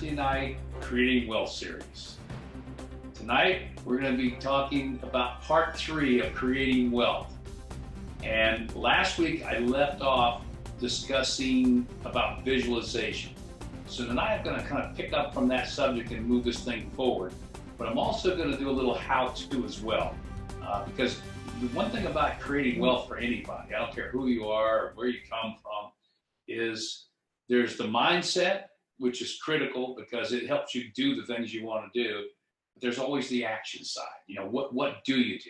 Thursday night Creating Wealth series. Tonight, we're going to be talking about part 3 of Creating Wealth. And last week, I left off discussing about visualization. So tonight, I'm going to kind of pick up from that subject and move this thing forward. But I'm also going to do a little how-to as well. Because the one thing about creating wealth for anybody, I don't care who you are or where you come from, is there's the mindset, which is critical because it helps you do the things you want to do. But there's always the action side. You know, what do you do?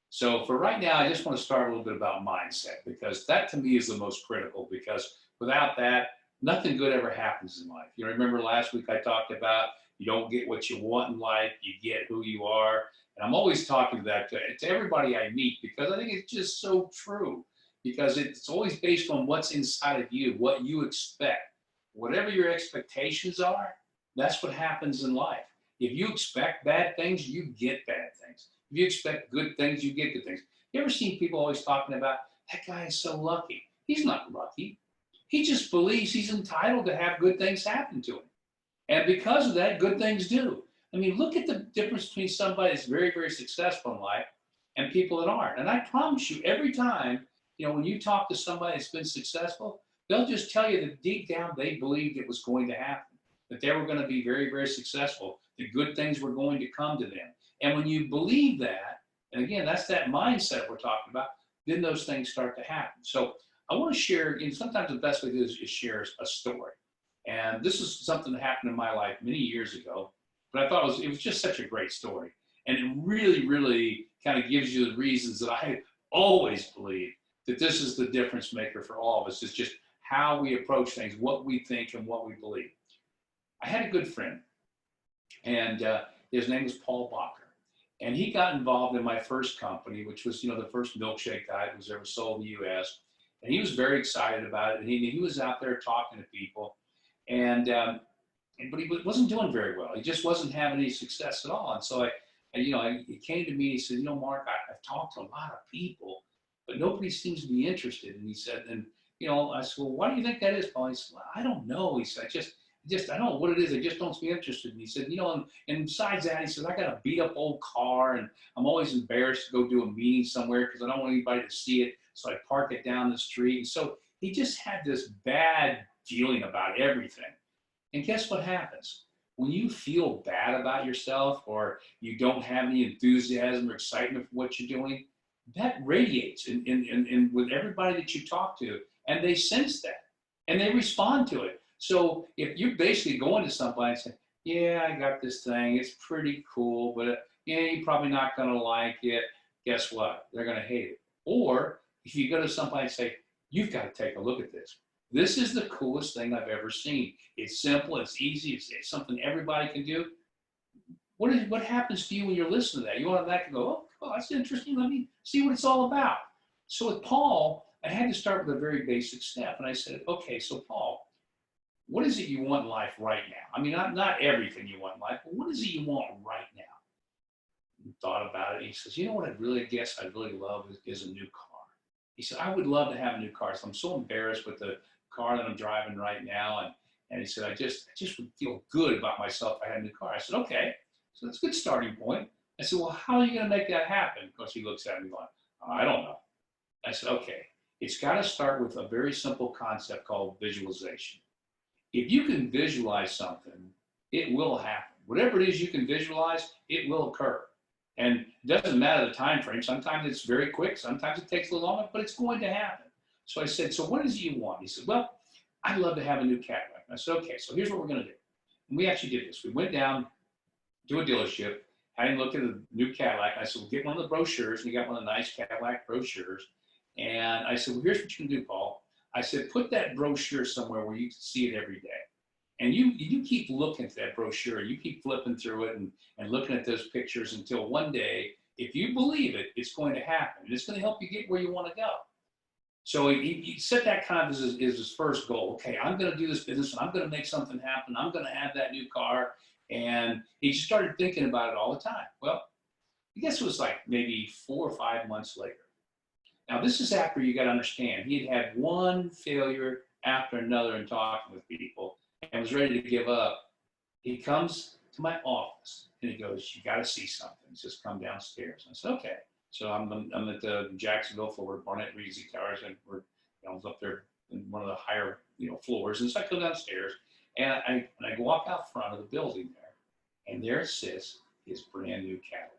So for right now, I just want to start a little bit about mindset, because that to me is the most critical, because without that, nothing good ever happens in life. You know, remember last week I talked about you don't get what you want in life, you get who you are. And I'm always talking that to everybody I meet, because I think it's just so true, because it's always based on what's inside of you, what you expect. Whatever your expectations are, that's what happens in life. If you expect bad things, you get bad things. If you expect good things, you get good things. You ever seen people always talking about, that guy is so lucky? He's not lucky. He just believes he's entitled to have good things happen to him. And because of that, good things do. I mean, look at the difference between somebody that's very, very successful in life and people that aren't. And I promise you, every time, you know, when you talk to somebody that's been successful, they'll just tell you that deep down they believed it was going to happen, that they were going to be very, very successful, that good things were going to come to them. And when you believe that, and again, that's that mindset we're talking about, then those things start to happen. So I want to share, you know, sometimes the best way to do is share a story. And this is something that happened in my life many years ago, but I thought it was just such a great story. And it really, really kind of gives you the reasons that I always believe that this is the difference maker for all of us. It's just how we approach things, what we think and what we believe. I had a good friend, and his name was Paul Bacher. And he got involved in my first company, which was, you know, the first milkshake guy that was ever sold in the U.S. And he was very excited about it. And he was out there talking to people. But he wasn't doing very well. He just wasn't having any success at all. And so he came to me and he said, you know, Mark, I've talked to a lot of people, but nobody seems to be interested. And he said, and you know, I said, well, why do you think that is, Paul? He said, well, I don't know. He said, I don't know what it is. I just don't be interested. And he said, you know, and besides that, he said, I got a beat up old car and I'm always embarrassed to go do a meeting somewhere because I don't want anybody to see it. So I park it down the street. And so he just had this bad feeling about everything. And guess what happens? When you feel bad about yourself or you don't have any enthusiasm or excitement for what you're doing, that radiates in with everybody that you talk to, and they sense that and they respond to it. So if you're basically going to somebody and saying, yeah, I got this thing, it's pretty cool, but yeah, you're probably not going to like it, guess what? They're going to hate it. Or if you go to somebody and say, you've got to take a look at this. This is the coolest thing I've ever seen. It's simple, it's easy, it's something everybody can do. What happens to you when you're listening to that? You want to go, oh, that's interesting. Let me see what it's all about. So with Paul, I had to start with a very basic step. And I said, okay, so Paul, what is it you want in life right now? I mean, not everything you want in life, but what is it you want right now? He thought about it. He says, you know what I'd really love is a new car. He said, I would love to have a new car. So I'm so embarrassed with the car that I'm driving right now. And he said, I just would feel good about myself if I had a new car. I said, okay, so that's a good starting point. I said, well, how are you going to make that happen? Of course, he looks at me going, I don't know. I said, okay, it's got to start with a very simple concept called visualization. If you can visualize something, it will happen. Whatever it is you can visualize, it will occur. And it doesn't matter the time frame. Sometimes it's very quick. Sometimes it takes a little longer, but it's going to happen. So I said, so what is it you want? He said, well, I'd love to have a new Cadillac. I said, okay, so here's what we're going to do. And we actually did this. We went down to a dealership, had him look at a new Cadillac. I said, well, get one of the brochures. And he got one of the nice Cadillac brochures. And I said, well, here's what you can do, Paul. I said, put that brochure somewhere where you can see it every day. And you keep looking at that brochure. You keep flipping through it and looking at those pictures until one day, if you believe it, it's going to happen. And it's going to help you get where you want to go. So he set that kind of as his first goal. Okay, I'm going to do this business and I'm going to make something happen. I'm going to have that new car. And he just started thinking about it all the time. Well, I guess it was like maybe 4 or 5 months later. Now, this is after you got to understand, he had one failure after another in talking with people and was ready to give up He comes to my office and he goes, "You got to see something." He says, "Come downstairs." I said, "Okay." So I'm at the Jacksonville Florida Barnett Regency Towers, and I was up there in one of the higher floors. And so I go downstairs and I walk out front of the building there, and there sits his brand new Cadillac.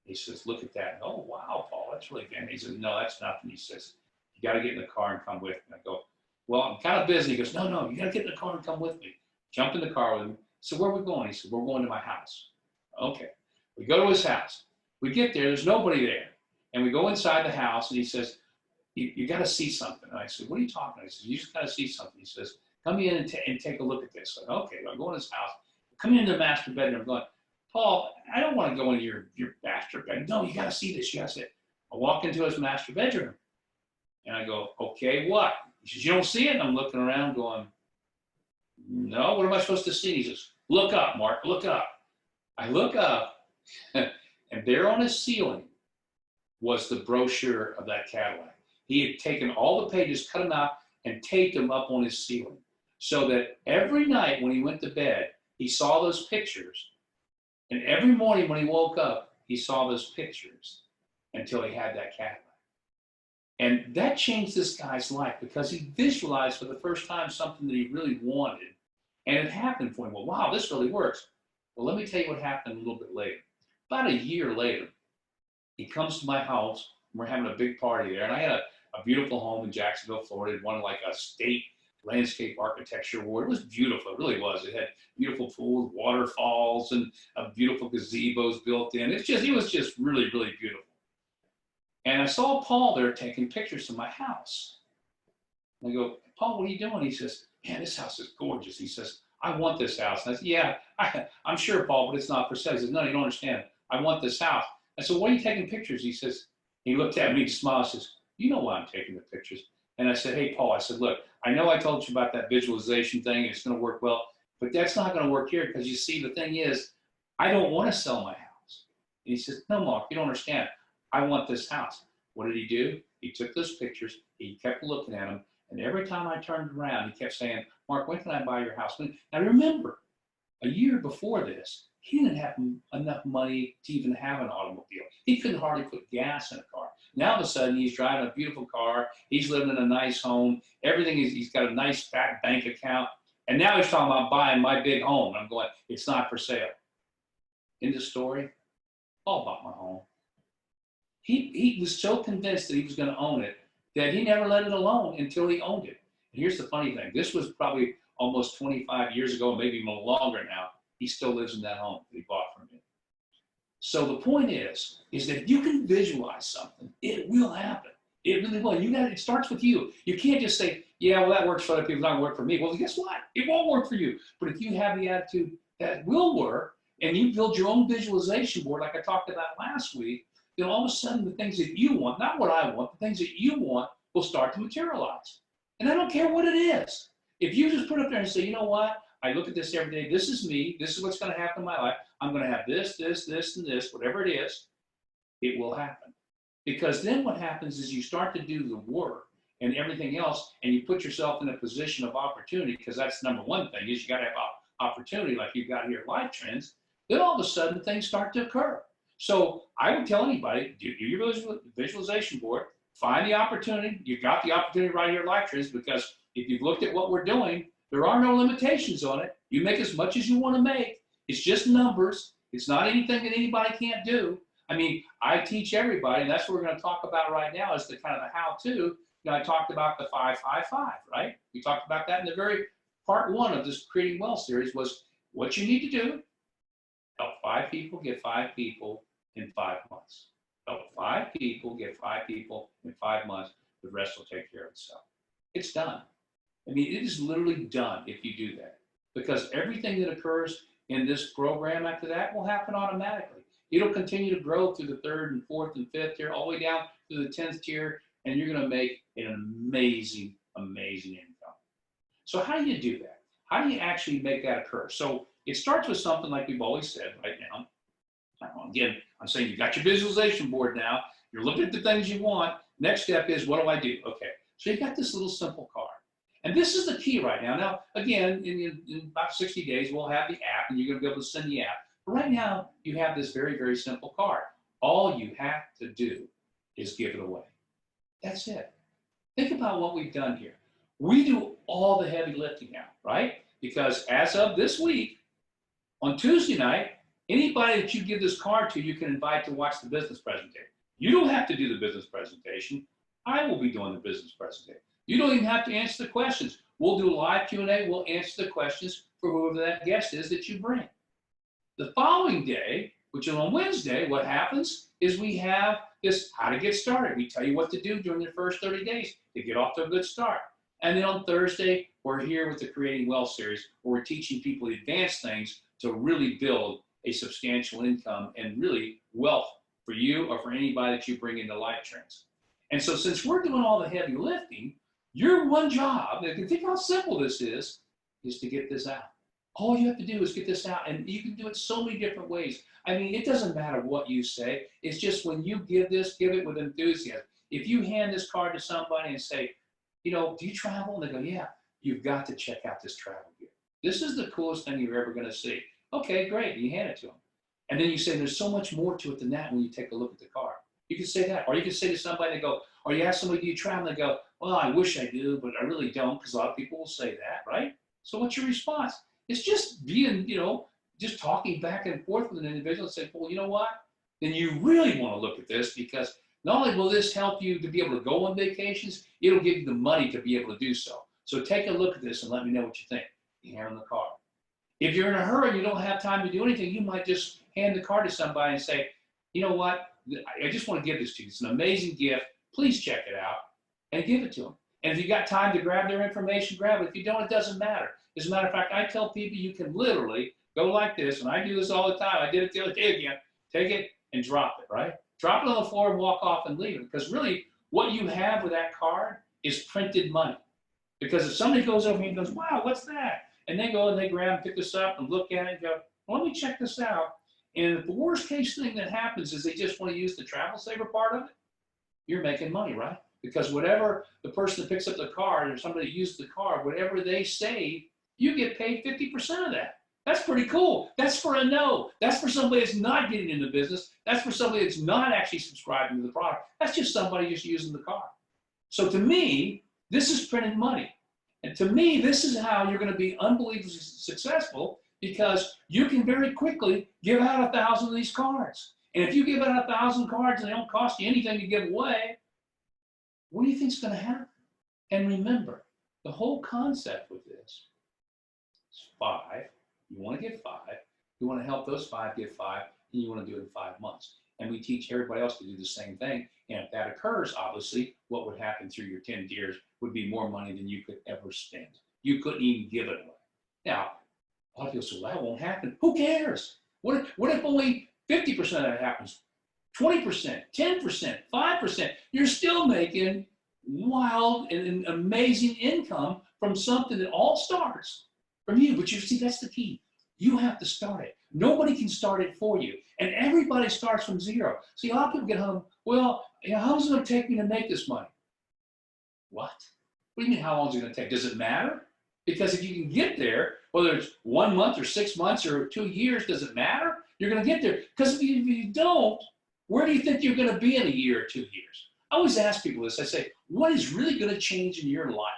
He says, "Look at that." "Oh, wow, Paul, that's really fancy." He says, "No, that's nothing." He says, "You got to get in the car and come with me." I go, "Well, I'm kind of busy." He goes, "No, no, you got to get in the car and come with me." Jump in the car with him. So where are we going? He said, "We're going to my house." Okay. We go to his house. We get there. There's nobody there. And we go inside the house, and he says, you got to see something. And I said, "What are you talking about?" He says, "You just got to see something." He says, "Come in and take a look at this." I go, "Okay." I go in his house. Come into the master bedroom. I'm going, "Paul, I don't want to go into your master bedroom." "No, you got to see this." You got to see it. I walk into his master bedroom, and I go, "Okay, what?" He says, "You don't see it?" And I'm looking around going, "No, what am I supposed to see?" He says, "Look up, Mark, look up." I look up, and there on his ceiling was the brochure of that Cadillac. He had taken all the pages, cut them out, and taped them up on his ceiling so that every night when he went to bed, he saw those pictures. And every morning when he woke up, he saw those pictures until he had that Cadillac. And that changed this guy's life because he visualized for the first time something that he really wanted. And it happened for him. Well, wow, this really works. Well, let me tell you what happened a little bit later. About a year later, he comes to my house. We're having a big party there. And I had a beautiful home in Jacksonville, Florida. It won like a state landscape architecture award. It was beautiful. It really was. It had beautiful pools, waterfalls, and beautiful gazebos built in. It was just really, really beautiful. And I saw Paul there taking pictures of my house. And I go, "Paul, what are you doing?" He says, "Man, this house is gorgeous." He says, "I want this house." And I said, "Yeah, I'm sure, Paul, but it's not for sale." He says, "No, you don't understand. I want this house." I said, "Why are you taking pictures?" He says, he looked at me and smiled. He says, "You know why I'm taking the pictures." And I said, "Hey, Paul," I said, "Look, I know I told you about that visualization thing and it's going to work well, but that's not going to work here because you see, the thing is, I don't want to sell my house." And he says, "No, Mark, you don't understand. I want this house." What did he do? He took those pictures. He kept looking at them. And every time I turned around, he kept saying, "Mark, when can I buy your house?" Now remember, a year before this, he didn't have enough money to even have an automobile. He couldn't hardly put gas in a car. Now all of a sudden, he's driving a beautiful car. He's living in a nice home. Everything is, he's got a nice fat bank account. And now he's talking about buying my big home. I'm going, it's not for sale. In the story, all bought my home. He was so convinced that he was going to own it that he never let it alone until he owned it. And here's the funny thing. This was probably almost 25 years ago, maybe even longer now. He still lives in that home that he bought from me. So the point is that if you can visualize something, it will happen. It really will. It starts with you. You can't just say, "Yeah, well, that works for other people, it's not going to work for me." Well, guess what? It won't work for you. But if you have the attitude that will work, and you build your own visualization board, like I talked about last week, then all of a sudden the things that you want, not what I want, the things that you want will start to materialize. And I don't care what it is. If you just put up there and say, "You know what? I look at this every day. This is me. This is what's going to happen in my life. I'm going to have this, this, this, and this," whatever it is, it will happen. Because then what happens is you start to do the work and everything else, and you put yourself in a position of opportunity, because that's number one thing is you got to have opportunity like you've got here at Life Trends. Then all of a sudden things start to occur. So I would tell anybody, do your visualization board, find the opportunity. You've got the opportunity right here at Life Trends, because if you've looked at what we're doing, there are no limitations on it. You make as much as you want to make. It's just numbers. It's not anything that anybody can't do. I mean, I teach everybody, and that's what we're going to talk about right now is the kind of the how-to. I talked about the 5-5-5, right? We talked about that in the very part one of this Creating Wealth series was what you need to do. Help 5 people get 5 people in 5 months. Help 5 people get 5 people in 5 months. The rest will take care of itself. It's done. I mean, it is literally done if you do that. Because everything that occurs in this program after that will happen automatically. It'll continue to grow through the 3rd and 4th and 5th tier, all the way down to the 10th tier, and you're going to make an amazing, amazing income. So how do you do that? How do you actually make that occur? So it starts with something like we've always said right now. Again, I'm saying you've got your visualization board now. You're looking at the things you want. Next step is, what do I do? Okay, so you got this little simple card. And this is the key right now. Now, again, in about 60 days, we'll have the app, and you're going to be able to send the app. But right now, you have this very, very simple card. All you have to do is give it away. That's it. Think about what we've done here. We do all the heavy lifting now, right? Because as of this week, on Tuesday night, anybody that you give this card to, you can invite to watch the business presentation. You don't have to do the business presentation. I will be doing the business presentation. You don't even have to answer the questions. We'll do a live Q&A. We'll answer the questions for whoever that guest is that you bring. The following day, which is on Wednesday, what happens is we have this how to get started. We tell you what to do during the first 30 days to get off to a good start. And then on Thursday, we're here with the Creating Wealth series, where we're teaching people advanced things to really build a substantial income and really wealth for you or for anybody that you bring into Life Trends. And so since we're doing all the heavy lifting, your one job, and think how simple this is to get this out. All you have to do is get this out, and you can do it so many different ways. I mean, it doesn't matter what you say. It's just when you give this, give it with enthusiasm. If you hand this card to somebody and say, you know, do you travel? And they go, yeah, you've got to check out this travel gear. This is the coolest thing you're ever going to see. Okay, great. You hand it to them. And then you say, there's so much more to it than that when you take a look at the card. You can say that. Or you can say to somebody, they go, or you ask somebody, do you travel? And they go, well, I wish I do, but I really don't, because a lot of people will say that, right? So what's your response? It's just being, you know, just talking back and forth with an individual and say, well, you know what? Then you really want to look at this, because not only will this help you to be able to go on vacations, it'll give you the money to be able to do so. So take a look at this and let me know what you think. You hand them the card. If you're in a hurry and you don't have time to do anything, you might just hand the card to somebody and say, you know what? I just want to give this to you. It's an amazing gift. Please check it out and give it to them. And if you got time to grab their information, grab it. If you don't, it doesn't matter. As a matter of fact, I tell people you can literally go like this, and I do this all the time. I did it the other day again. Take it and drop it, right? Drop it on the floor and walk off and leave it. Because really, what you have with that card is printed money. Because if somebody goes over here and goes, wow, what's that? And they go and they grab, pick this up and look at it and go, well, let me check this out. And if the worst case thing that happens is they just want to use the travel saver part of it, you're making money, right? Because whatever the person that picks up the card or somebody that used the card, whatever they save, you get paid 50% of that. That's pretty cool. That's for a no. That's for somebody that's not getting into business. That's for somebody that's not actually subscribing to the product. That's just somebody just using the card. So to me, this is printed money. And to me, this is how you're going to be unbelievably successful, because you can very quickly give out 1,000 of these cards. And if you give out 1,000 cards and they don't cost you anything to give away, what do you think is going to happen? And remember, the whole concept with this is 5. You want to get 5. You want to help those 5 get 5, and you want to do it in 5 months. And we teach everybody else to do the same thing. And if that occurs, obviously, what would happen through your 10 years would be more money than you could ever spend. You couldn't even give it away. Now, a lot of people say, well, that won't happen. Who cares? What if only 50% of that happens? 20%, 10%, 5%. You're still making wild and amazing income from something that all starts from you. But you see, that's the key. You have to start it. Nobody can start it for you. And everybody starts from zero. See, a lot of people get home, well, how long is it going to take me to make this money? What? What do you mean, how long is it going to take? Does it matter? Because if you can get there, whether it's 1 month or 6 months or 2 years, does it matter? You're going to get there. Because if you don't, where do you think you're going to be in a year or 2 years? I always ask people this. I say, what is really going to change in your life?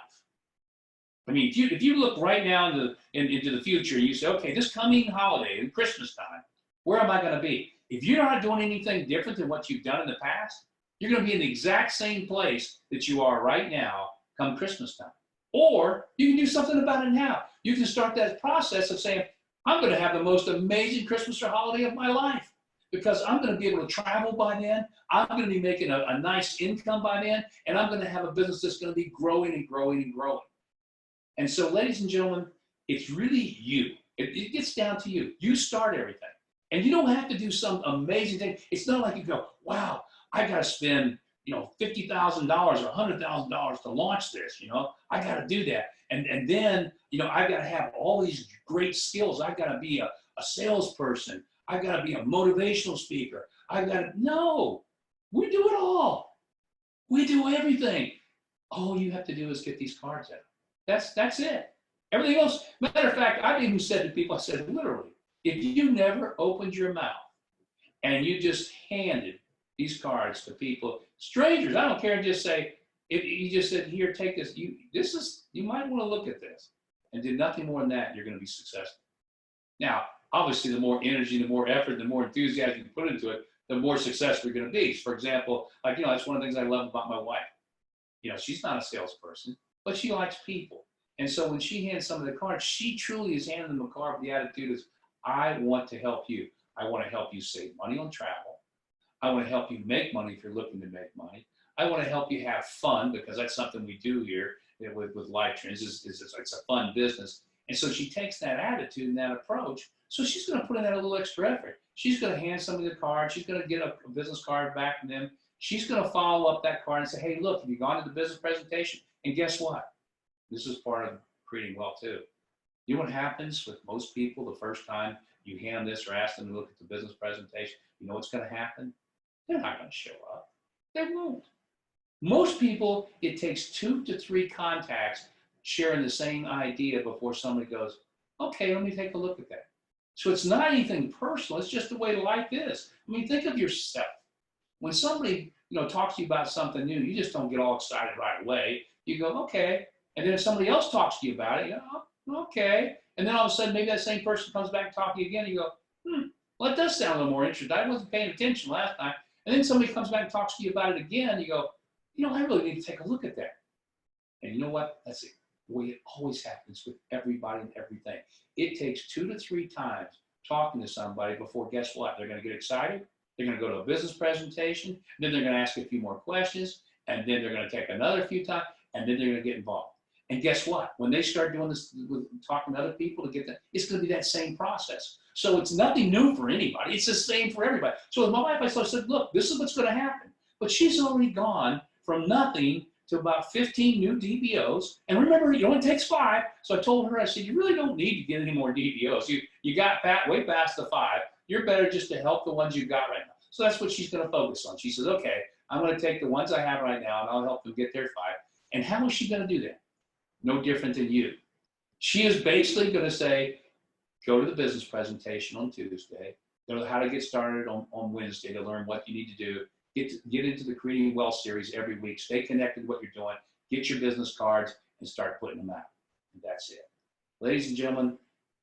I mean, if you look right now into the future and you say, okay, this coming holiday and Christmas time, where am I going to be? If you're not doing anything different than what you've done in the past, you're going to be in the exact same place that you are right now come Christmas time. Or you can do something about it now. You can start that process of saying, I'm going to have the most amazing Christmas or holiday of my life, because I'm going to be able to travel by then. I'm going to be making a nice income by then, and I'm going to have a business that's going to be growing and growing and growing. And so, ladies and gentlemen, it's really you. It gets down to you. You start everything. And you don't have to do some amazing thing. It's not like you go, wow, I got to spend, $50,000 or $100,000 to launch this, I got to do that. And then, I've got to have all these great skills. I've got to be a salesperson. I've got to be a motivational speaker. No, we do it all. We do everything. All you have to do is get these cards out. That's it. Everything else, matter of fact, I've even said to people, I said, literally, if you never opened your mouth and you just handed these cards to people, strangers, I don't care, and just say, if you just said, here, take this, you might want to look at this, and did nothing more than that, you're going to be successful. Now, obviously, the more energy, the more effort, the more enthusiasm you put into it, the more success you're going to be. For example, like, that's one of the things I love about my wife. She's not a salesperson, but she likes people. And so when she hands some of the cards, she truly is handing them a card with the attitude is, I want to help you. I want to help you save money on travel. I want to help you make money if you're looking to make money. I want to help you have fun, because that's something we do here with Life Trends. It's a fun business. And so she takes that attitude and that approach. So she's going to put in that a little extra effort. She's going to hand somebody the card. She's going to get a business card back from them. She's going to follow up that card and say, hey, look, have you gone to the business presentation? And guess what? This is part of creating wealth too. You know what happens with most people the first time you hand this or ask them to look at the business presentation? You know what's going to happen? They're not going to show up. They won't. Most people, it takes 2 to 3 contacts sharing the same idea before somebody goes, okay, let me take a look at that. So it's not anything personal. It's just the way life is. I mean, think of yourself. When somebody, talks to you about something new, you just don't get all excited right away. You go, okay. And then if somebody else talks to you about it, you go, okay. And then all of a sudden, maybe that same person comes back and talks to you again. And you go, well, it does sound a little more interesting. I wasn't paying attention last time. And then somebody comes back and talks to you about it again. You go, I really need to take a look at that. And you know what? That's it. The way it always happens with everybody and everything. It takes 2 to 3 times talking to somebody before, guess what? They're going to get excited. They're going to go to a business presentation. Then they're going to ask a few more questions. And then they're going to take another few times. And then they're going to get involved. And guess what? When they start doing this, with talking to other people to get that, it's going to be that same process. So it's nothing new for anybody. It's the same for everybody. So with my wife, I said, look, this is what's going to happen. But she's already gone from nothing to about 15 new DBOs. And remember, it only takes 5. So I told her, I said, you really don't need to get any more DBOs. You got way past the 5. You're better just to help the ones you've got right now. So that's what she's going to focus on. She says, okay, I'm going to take the ones I have right now and I'll help them get their 5. And how is she going to do that? No different than you. She is basically going to say, go to the business presentation on Tuesday, learn how to get started on Wednesday to learn what you need to do, get into the Creating Wealth series every week, stay connected to what you're doing, get your business cards, and start putting them out. And that's it. Ladies and gentlemen,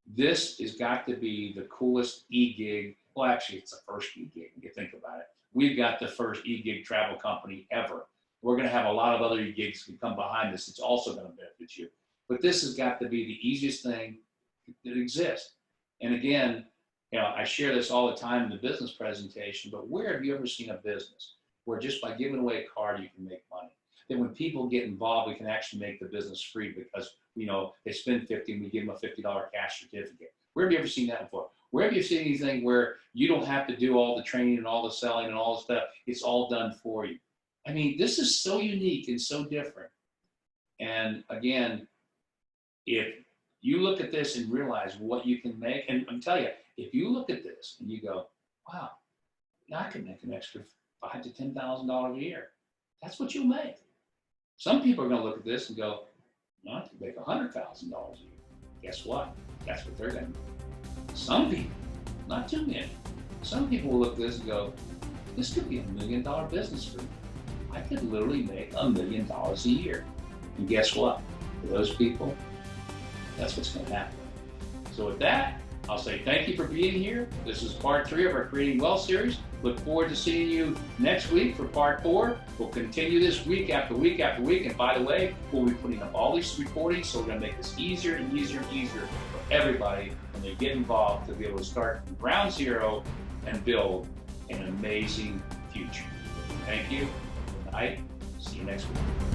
this has got to be the coolest e-gig. Well, actually, it's the first e-gig, if you think about it. We've got the first e-gig travel company ever. We're going to have a lot of other e-gigs that come behind this. It's also going to benefit you. But this has got to be the easiest thing that exists. And again, I share this all the time in the business presentation, but where have you ever seen a business where just by giving away a card, you can make money? Then when people get involved, we can actually make the business free because, they spend $50 and we give them a $50 cash certificate. Where have you ever seen that before? Where have you seen anything where you don't have to do all the training and all the selling and all the stuff? It's all done for you. I mean, this is so unique and so different. And again, if you look at this and realize what you can make, and I'm telling you, if you look at this and you go, wow, I can make an extra $5,000 to $10,000 a year. That's what you'll make. Some people are going to look at this and go, I can make $100,000 a year. Guess what? That's what they're going to do. Some people, not too many, some people will look at this and go, this could be $1 million business for me. I could literally make $1 million a year. And guess what? For those people, that's what's going to happen. So with that, I'll say thank you for being here. This is part 3 of our Creating Wealth series. Look forward to seeing you next week for part 4. We'll continue this week after week after week. And by the way, we'll be putting up all these recordings, so we're going to make this easier and easier and easier for everybody when they get involved to be able to start from ground zero and build an amazing future. Thank you. Good night. See you next week.